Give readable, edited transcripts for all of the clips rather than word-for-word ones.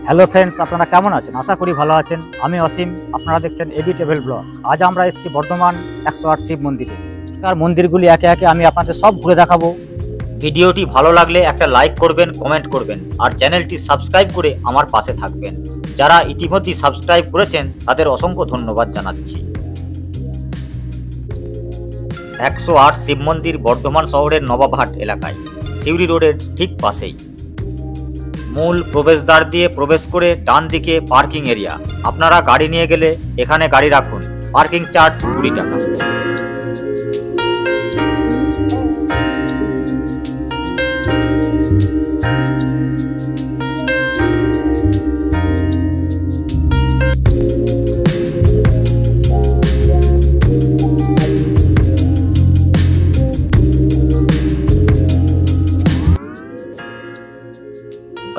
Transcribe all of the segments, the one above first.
Hello friends, আপনারা কেমন আছেন? আশা করি ভালো আছেন। আমি অসীম, আপনারা দেখছেন এবি ট্রাভেল ব্লগ। আজ আমরা এসেছি বর্ধমান 108 শিব মন্দিরে। আর মন্দিরগুলি একে একে আমি আপনাদের সব ঘুরে দেখাবো। ভিডিওটি ভালো লাগলে একটা লাইক করবেন, কমেন্ট করবেন আর চ্যানেলটি সাবস্ক্রাইব করে আমার পাশে থাকবেন। যারা ইতিমধ্যে সাবস্ক্রাইব করেছেন তাদের অসংখ্য ধন্যবাদ জানাচ্ছি। 108 শিব মন্দির বর্ধমান শহরের নবাবহাট এলাকায়, সিউড়ি রোডের ঠিক পাশেই। মূল প্রবেশদ্বার দিয়ে প্রবেশ করে ডান দিকে পার্কিং এরিয়া। আপনারা গাড়ি নিয়ে গেলে এখানে গাড়ি রাখুন। পার্কিং চার্জ 20 টাকা।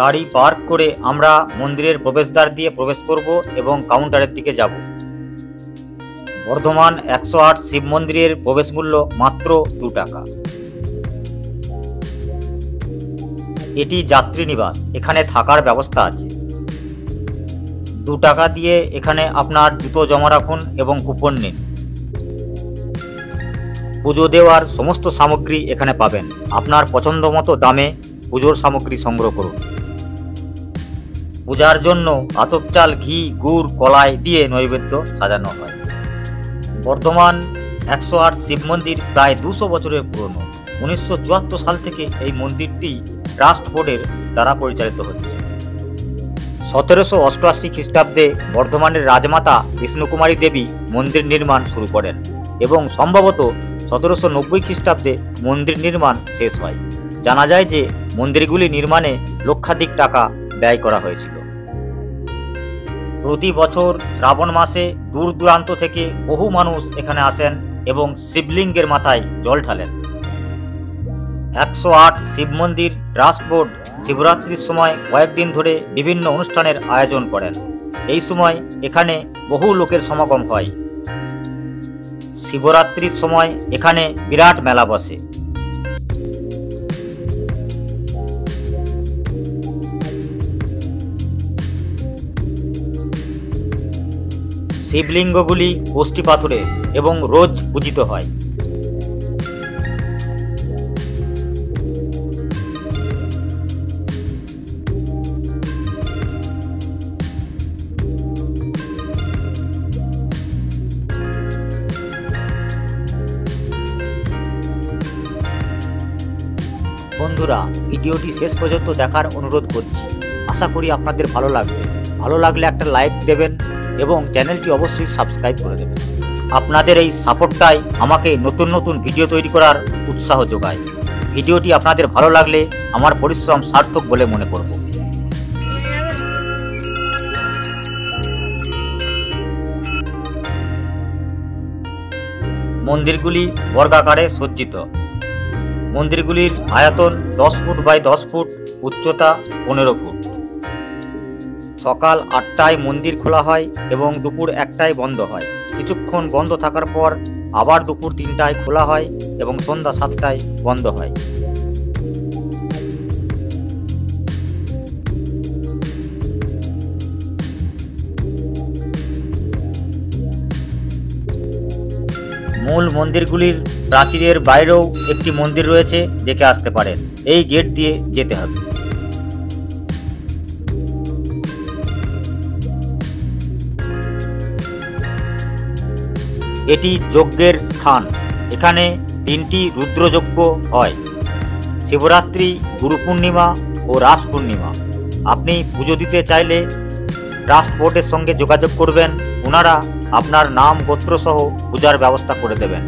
গাড়ি পার্ক করে আমরা মন্দিরের প্রবেশদ্বার দিয়ে প্রবেশ করব এবং কাউন্টারের দিকে যাব। বর্ধমান 108 শিব মন্দিরের প্রবেশ মূল্য মাত্র 2 টাকা। এটি যাত্রী নিবাস, এখানে থাকার ব্যবস্থা আছে। 2 টাকা দিয়ে এখানে আপনার জুতো জমা রাখুন এবং কুপন নিন। পুজো দেওয়ার সমস্ত সামগ্রী এখানে পাবেন। আপনার পছন্দ মতো দামে পুজোর সামগ্রী সংগ্রহ করুন। পূজার জন্য আতপ চাল, ঘি, গুড়, কলাই দিয়ে নৈবেদ্য সাজানো হয়। বর্ধমান 108 শিব মন্দির প্রায় 200 বছরের পুরনো। 1974 সাল থেকে এই মন্দিরটি ট্রাস্ট বোর্ডের দ্বারা পরিচালিত হচ্ছে। 1788 খ্রিস্টাব্দে বর্ধমানের রাজমাতা বিষ্ণুকুমারী দেবী মন্দির নির্মাণ শুরু করেন এবং সম্ভবত 1790 খ্রিস্টাব্দে মন্দির নির্মাণ শেষ হয়। জানা যায় যে মন্দিরগুলি নির্মাণে লক্ষাধিক টাকা ব্যয় করা হয়েছিল। প্রতি বছর শ্রাবণ মাসে দূর দূরান্ত থেকে বহু মানুষ এখানে আসেন এবং শিবলিঙ্গের মাথায় জল ঢালেন। 108 শিব মন্দির ট্রাস্ট বোর্ড শিবরাত্রির সময় কয়েকদিন ধরে বিভিন্ন অনুষ্ঠানের আয়োজন করেন। এই সময় এখানে বহু লোকের সমাগম হয়। শিবরাত্রির সময় এখানে বিরাট মেলা বসে। শিবলিঙ্গগুলি কষ্টি পাথরের এবং রোজ পূজিত হয়। বন্ধুরা, ভিডিওটি শেষ পর্যন্ত দেখার অনুরোধ করছি। আশা করি আপনাদের ভালো লাগবে। ভালো লাগলে একটা লাইক দেবেন এবং চ্যানেলটি অবশ্যই সাবস্ক্রাইব করে দেবেন। আপনাদের এই সাপোর্টটাই আমাকে নতুন নতুন ভিডিও তৈরি করার উৎসাহ যোগায়। ভিডিওটি আপনাদের ভালো লাগলে আমার পরিশ্রম সার্থক বলে মনে করব। মন্দিরগুলি বর্গাকারে সজ্জিত। মন্দিরগুলির আয়তন 10 ফুট বাই 10 ফুট, উচ্চতা 15 ফুট। সকাল 8টায় মন্দির খোলা হয় এবং দুপুর 1টায় বন্ধ হয়। কিছুক্ষণ বন্ধ থাকার পর আবার দুপুর 3টায় খোলা হয় এবং সন্ধ্যা 7টায় বন্ধ হয়। মূল মন্দিরগুলির প্রাচীরের বাইরেও একটি মন্দির রয়েছে, দেখে আসতে পারেন। এই গেট দিয়ে যেতে হবে। এটি যজ্ঞের স্থান। এখানে 3টি রুদ্রযজ্ঞ হয়: শিবরাত্রি, গুরু পূর্ণিমা ও রাস পূর্ণিমা। আপনি পুজো দিতে চাইলে ট্রাস্ট বোর্ডের সঙ্গে যোগাযোগ করবেন। ওনারা আপনার নাম গোত্র সহ পূজার ব্যবস্থা করে দেবেন।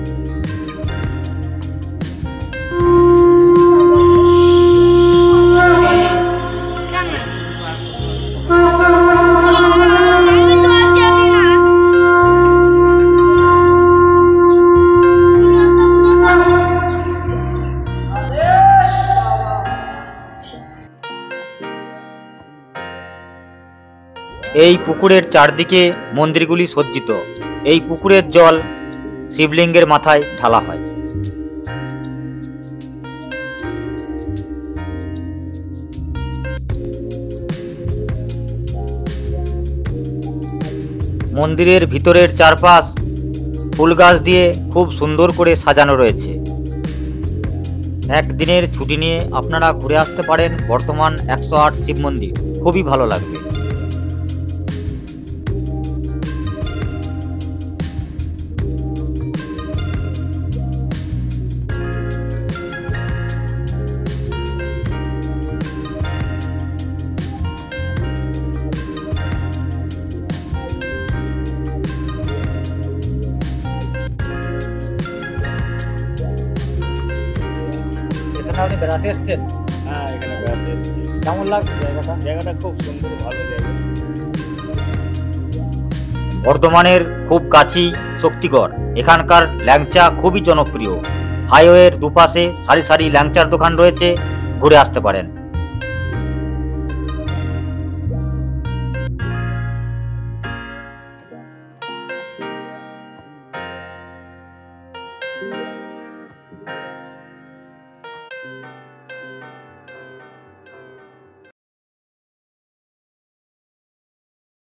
এই পুকুরের চারদিকে মন্দিরগুলি সজ্জিত। এই পুকুরের জল শিবলিঙ্গের মাথায় ঢালা হয়। মন্দিরের ভিতরের চারপাশ ফুল গাছ দিয়ে খুব সুন্দর করে সাজানো রয়েছে। একদিনের ছুটি নিয়ে আপনারা ঘুরে আসতে পারেন বর্ধমান 108 শিব মন্দির, খুবই ভালো লাগবে। এখানে আপনি বেড়াতে এসেছেন? হ্যাঁ, এখানে বেড়াতে এসেছি। কেমন লাগছে জায়গাটা? জায়গাটা খুব সুন্দর, ভালো জায়গা। বর্ধমানের খুব কাছেই শক্তিগড়। এখানকার ল্যাংচা খুবই জনপ্রিয়। হাইওয়ের দুপাশে সারি সারি ল্যাংচার দোকান রয়েছে, ঘুরে আসতে পারেন।